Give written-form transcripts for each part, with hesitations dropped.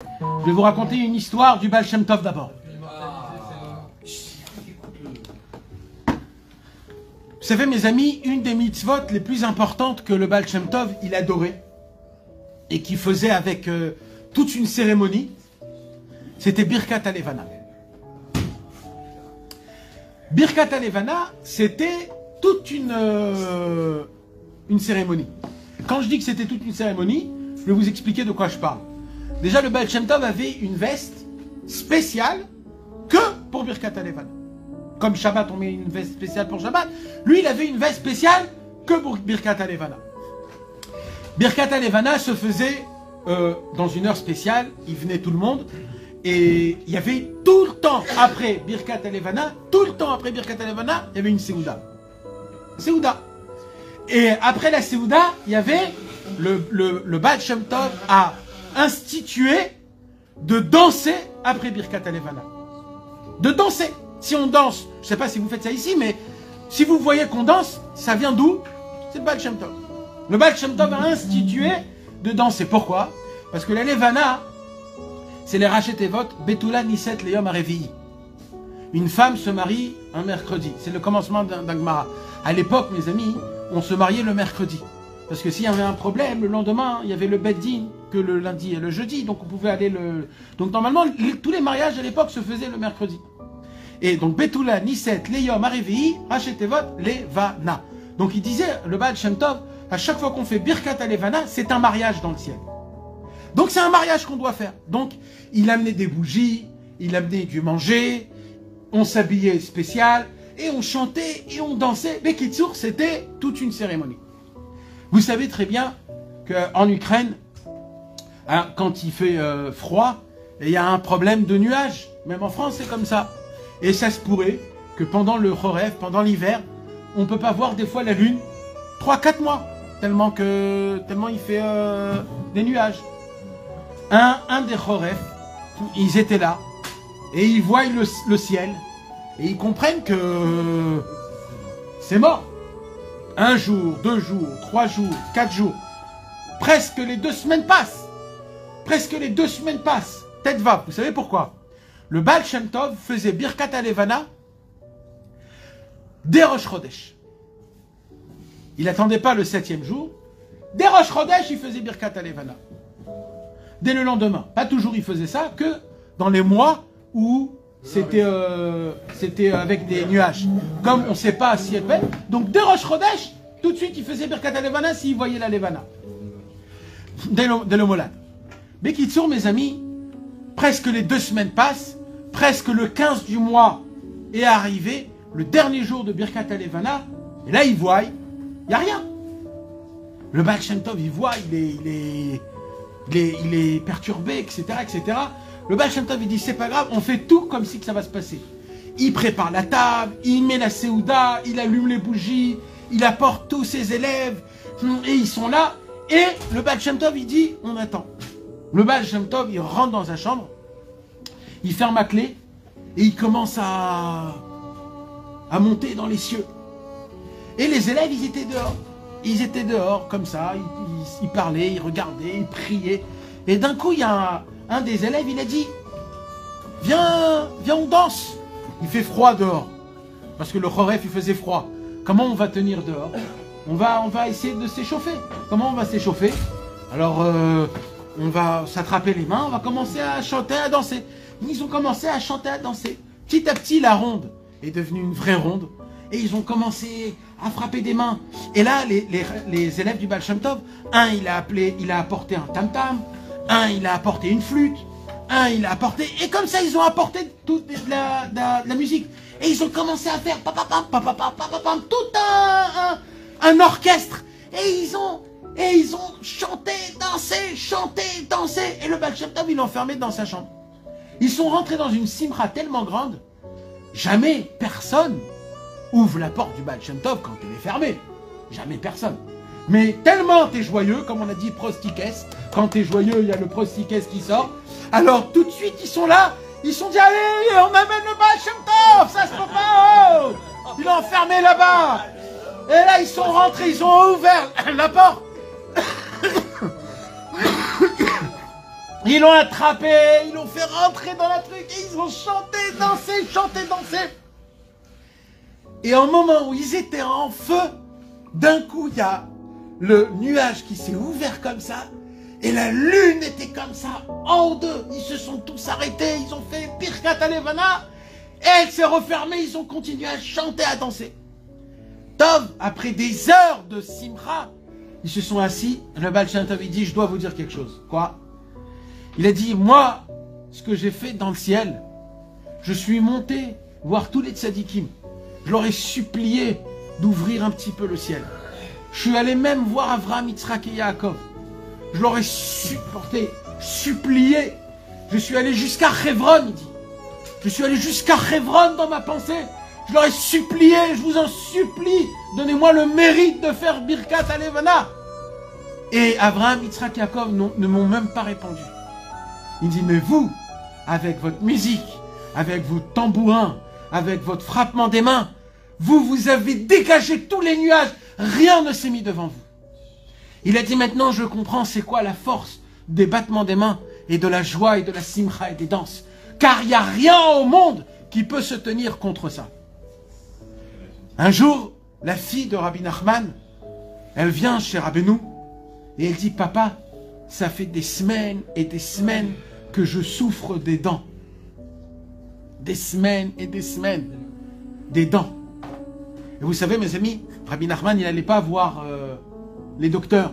Je vais vous raconter une histoire du Baal Shem Tov d'abord. Vous savez, mes amis, une des mitzvot les plus importantes que le Baal Shem Tov, il adorait, et qu'il faisait avec toute une cérémonie, c'était Birkat HaLevana. Birkat HaLevana, c'était toute une cérémonie. Quand je dis que c'était toute une cérémonie, je vais vous expliquer de quoi je parle. Déjà, le Baal Shem Tov avait une veste spéciale que pour Birkat HaLevana. Comme Shabbat, on met une veste spéciale pour Shabbat. Lui, il avait une veste spéciale que pour Birkat HaLevana. Birkat HaLevana se faisait dans une heure spéciale. Il venait tout le monde. Et il y avait tout le temps après Birkat HaLevana, il y avait une Seouda. Seouda. Et après la Seouda, il y avait le Baal Shem Tov a institué de danser après Birkat HaLevana. De danser. Si on danse, je ne sais pas si vous faites ça ici, mais si vous voyez qu'on danse, ça vient d'où? C'est le Baal Shem Tov. Le Baal Shem Tov a institué de danser. Pourquoi? Parce que la Levana, c'est les Rachet Evot, Betula Niset Leyom Harevi'i. Une femme se marie un mercredi. C'est le commencement d'un Gemara. À l'époque, mes amis, on se mariait le mercredi. Parce que s'il y avait un problème, le lendemain, il y avait le Beddin que le lundi et le jeudi. Donc on pouvait aller le... Donc normalement, tous les mariages à l'époque se faisaient le mercredi. Et donc Betula Niset Leyom Harevi'i, Rachet Evot Levana. Donc il disait, le Baal Shem Tov, à chaque fois qu'on fait Birkat HaLevana, c'est un mariage dans le ciel. Donc c'est un mariage qu'on doit faire. Donc il amenait des bougies, il amenait du manger, on s'habillait spécial, et on chantait et on dansait. Mais Kitsour, c'était toute une cérémonie. Vous savez très bien qu'en Ukraine, hein, quand il fait froid, il y a un problème de nuages. Même en France, c'est comme ça. Et ça se pourrait que pendant le Choref, pendant l'hiver, on ne peut pas voir des fois la lune 3-4 mois. Tellement il fait des nuages. Un des Choref, ils étaient là, et ils voient le ciel, et ils comprennent que c'est mort. 1 jour, 2 jours, 3 jours, 4 jours, presque les 2 semaines passent. Presque les 2 semaines passent. Tête va, vous savez pourquoi? Le Baal Shem Tov faisait Birkat HaLevana dès Rosh Chodesh. Il n'attendait pas le 7e jour. Dès Rosh Chodesh, il faisait Birkat HaLevana. Dès le lendemain. Pas toujours il faisait ça, que dans les mois où c'était avec des nuages. Comme on ne sait pas si elle fait. Donc dès Rosh Chodesh, tout de suite il faisait Birkat HaLevana s'il voyait la Levana. Dès le Molad. Bekitsour, mes amis, presque les 2 semaines passent. Presque le 15 du mois est arrivé. Le dernier jour de Birkat HaLevana. Et là il voit, il n'y a rien. Le Baal Shem Tov, il voit, il est perturbé, etc., etc. Le Baal Shem Tov, il dit, c'est pas grave, on fait tout comme si que ça va se passer. Il prépare la table, il met la Seouda, il allume les bougies, il apporte tous ses élèves, et ils sont là. Et le Baal Shem Tov, il dit, on attend. Le Baal Shem Tov, il rentre dans sa chambre, il ferme la clé, et il commence à monter dans les cieux. Et les élèves, ils étaient dehors. Ils étaient dehors, comme ça, ils parlaient, ils regardaient, ils priaient. Et d'un coup, il y a un des élèves, il a dit, viens, on danse. Il fait froid dehors, parce que le Choref, il faisait froid. Comment on va tenir dehors? On va essayer de s'échauffer. Comment on va s'échauffer? Alors, on va s'attraper les mains, on va commencer à chanter, à danser. Ils ont commencé à chanter, à danser. Petit à petit, la ronde est devenue une vraie ronde. Et ils ont commencé à frapper des mains. Et là, les élèves du Baal Shem Tov, un, il a apporté un tam-tam, un, il a apporté une flûte, un, il a apporté... Et comme ça, ils ont apporté toute de la musique. Et ils ont commencé à faire tout un orchestre. Et ils ont chanté, dansé. Et le Baal Shem Tov, il l'a enfermé dans sa chambre. Ils sont rentrés dans une simra tellement grande, jamais personne ouvre la porte du Baal Shem Tov quand elle est fermée. Jamais personne. Mais tellement t'es joyeux, comme on a dit prostikes, quand t'es joyeux, il y a le prostikes qui sort. Alors tout de suite, ils sont là, ils sont dit, allez, on amène le Baal Shem Tov, ça se peut pas, oh. Il est enfermé là-bas. Et là, ils sont rentrés, ils ont ouvert la porte. Ils l'ont attrapé, ils l'ont fait rentrer dans la truc, et ils ont chanté, dansé. Et au moment où ils étaient en feu, d'un coup, il y a le nuage qui s'est ouvert comme ça, et la lune était comme ça, en haut d'eux. Ils se sont tous arrêtés, ils ont fait Birkat Halevana, et elle s'est refermée, ils ont continué à chanter, à danser. Tov, après des heures de simra, ils se sont assis, le Baal Shem Tov, il dit, je dois vous dire quelque chose. Quoi? Il a dit, moi, ce que j'ai fait dans le ciel, je suis monté voir tous les tzadikim. Je leur ai supplié d'ouvrir un petit peu le ciel. Je suis allé même voir Avraham, Yitzhak et Yaakov. Je leur ai supplié. Je suis allé jusqu'à Hebron, il dit. Je suis allé jusqu'à Hebron dans ma pensée. Je leur ai supplié, je vous en supplie, donnez-moi le mérite de faire Birkat Halevana. Et Avraham, Yitzhak et Yaakov ne m'ont même pas répondu. Il dit, mais vous, avec votre musique, avec vos tambourins, avec votre frappement des mains, vous avez dégagé tous les nuages, rien ne s'est mis devant vous. Il a dit, maintenant je comprends c'est quoi la force des battements des mains et de la joie et de la simcha et des danses. Car il n'y a rien au monde qui peut se tenir contre ça. Un jour, la fille de Rabbi Nachman, elle vient chez Rabbeinu et elle dit, papa, ça fait des semaines et des semaines que je souffre des dents. Des semaines et des semaines. Des dents. Et vous savez, mes amis, Rabbi Nachman, il n'allait pas voir les docteurs.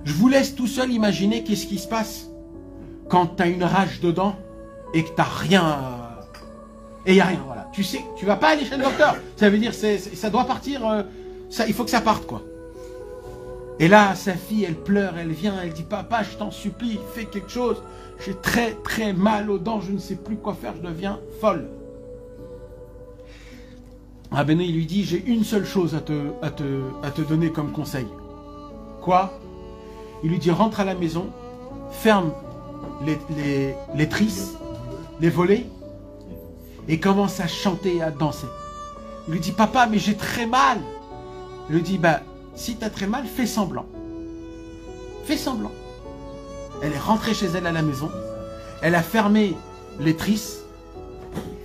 Je vous laisse tout seul imaginer qu'est-ce qui se passe quand tu as une rage de dents et que tu n'as rien. Et il n'y a rien, voilà. Tu sais, tu vas pas aller chez le docteur. Ça veut dire, ça doit partir, il faut que ça parte, quoi. Et là, sa fille, elle pleure, elle vient, elle dit, papa, je t'en supplie, fais quelque chose. J'ai très très mal aux dents, je ne sais plus quoi faire, je deviens folle. Rabbeinu, il lui dit, j'ai une seule chose à te donner comme conseil. Quoi? Il lui dit, rentre à la maison, ferme les trisses, les volets, et commence à chanter et à danser. Il lui dit, papa, mais j'ai très mal. Il lui dit, bah, si tu as très mal, fais semblant. Fais semblant. Elle est rentrée chez elle à la maison, elle a fermé les trisses,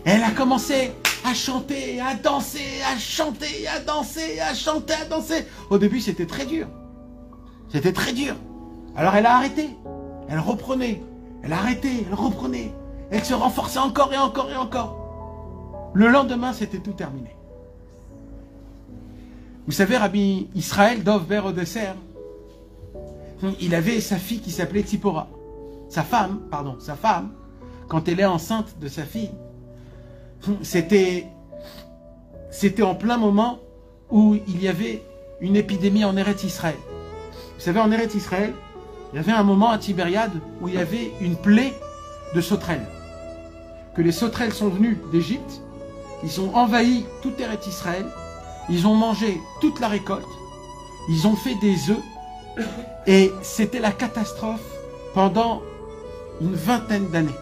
et elle a commencé à chanter, à danser, à chanter, à danser, à chanter, à danser. Au début, c'était très dur. C'était très dur. Alors elle a arrêté, elle reprenait, elle arrêtait, elle reprenait, elle se renforçait encore et encore et encore. Le lendemain, c'était tout terminé. Vous savez, Rabbi Israël Dov Ber Odesser, il avait sa fille qui s'appelait Tzipora. Sa femme, quand elle est enceinte de sa fille, c'était en plein moment où il y avait une épidémie en Eretz Israël. Vous savez, en Eretz Israël, il y avait un moment à Tibériade où il y avait une plaie de sauterelles. Que les sauterelles sont venues d'Égypte, ils ont envahi tout Eretz Israël, ils ont mangé toute la récolte, ils ont fait des œufs, et c'était la catastrophe pendant une vingtaine d'années.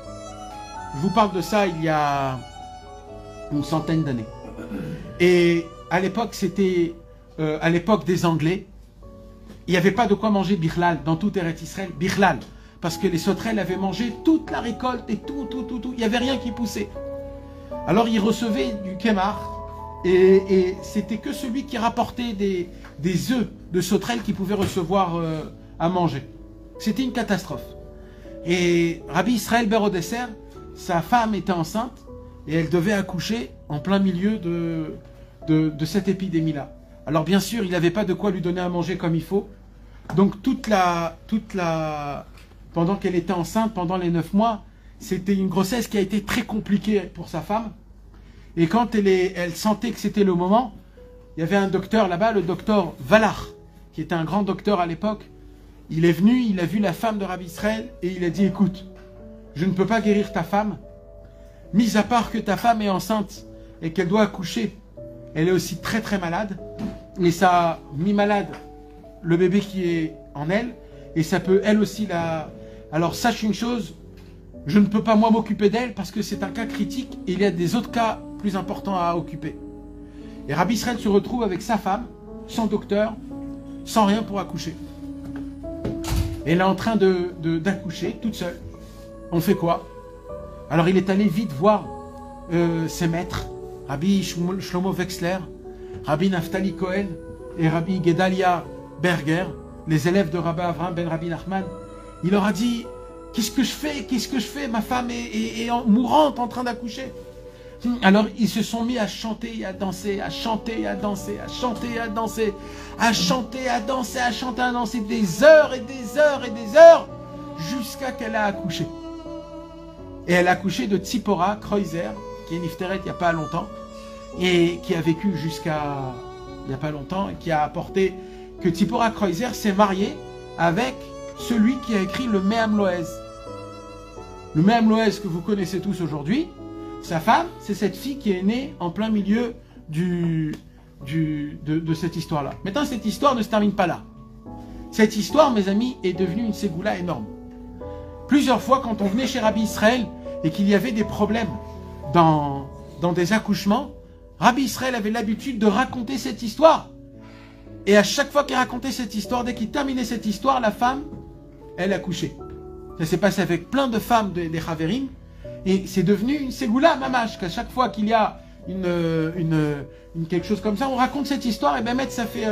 Je vous parle de ça il y a une centaine d'années. Et à l'époque, c'était à l'époque des Anglais, il n'y avait pas de quoi manger birlal dans tout Eretz Israël, birlal, parce que les sauterelles avaient mangé toute la récolte et tout, il n'y avait rien qui poussait. Alors ils recevaient du kémar, et c'était que celui qui rapportait des œufs de sauterelles qui pouvait recevoir à manger. C'était une catastrophe. Et Rabbi Israël Ber Odesser, sa femme était enceinte, et elle devait accoucher en plein milieu de cette épidémie-là. Alors bien sûr, il n'avait pas de quoi lui donner à manger comme il faut. Donc pendant qu'elle était enceinte, pendant les 9 mois, c'était une grossesse qui a été très compliquée pour sa femme. Et quand elle sentait que c'était le moment, il y avait un docteur là-bas, le docteur Valar, qui était un grand docteur à l'époque. Il est venu, il a vu la femme de Rabbi Israël, et il a dit, écoute, je ne peux pas guérir ta femme, mis à part que ta femme est enceinte et qu'elle doit accoucher. Elle est aussi très très malade, et ça a mis malade le bébé qui est en elle, et ça peut elle aussi la... Alors sache une chose, je ne peux pas moi m'occuper d'elle parce que c'est un cas critique, et il y a des autres cas plus importants à occuper. Et Rabbi Israël se retrouve avec sa femme, sans docteur, sans rien pour accoucher. Et elle est en train d'accoucher, toute seule. On fait quoi? Alors il est allé vite voir ses maîtres, Rabbi Shlomo Wexler, Rabbi Naftali Cohen et Rabbi Gedalia Berger, les élèves de Rabbi Avraham ben Rabbi Nachman. Il leur a dit, qu'est-ce que je fais? Qu'est-ce que je fais? Ma femme est mourante, en train d'accoucher. Alors ils se sont mis à chanter et à danser, à chanter et à danser, à chanter et à danser, à chanter, à danser, à chanter, à danser des heures et des heures et des heures jusqu'à qu'elle a accouché. Et elle a accouché de Tzipora Kreuzer, qui est nifteret il n'y a pas longtemps, et qui a vécu jusqu'à il n'y a pas longtemps, et qui a apporté que Tzipora Kreuzer s'est mariée avec celui qui a écrit le Me'am Loez. Le Me'am Loez que vous connaissez tous aujourd'hui, sa femme, c'est cette fille qui est née en plein milieu de cette histoire-là. Maintenant, cette histoire ne se termine pas là. Cette histoire, mes amis, est devenue une ségoula énorme. Plusieurs fois, quand on venait chez Rabbi Israël et qu'il y avait des problèmes dans des accouchements, Rabbi Israël avait l'habitude de raconter cette histoire. Et à chaque fois qu'il racontait cette histoire, dès qu'il terminait cette histoire, la femme, elle accouchait. Ça s'est passé avec plein de femmes des Haverim. Et c'est devenu une ségoula mamache, qu'à chaque fois qu'il y a quelque chose comme ça, on raconte cette histoire, et ben mettre ça fait...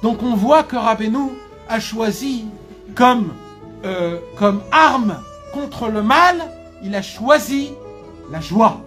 Donc on voit que Rabbeinu a choisi comme arme contre le mal, il a choisi la joie.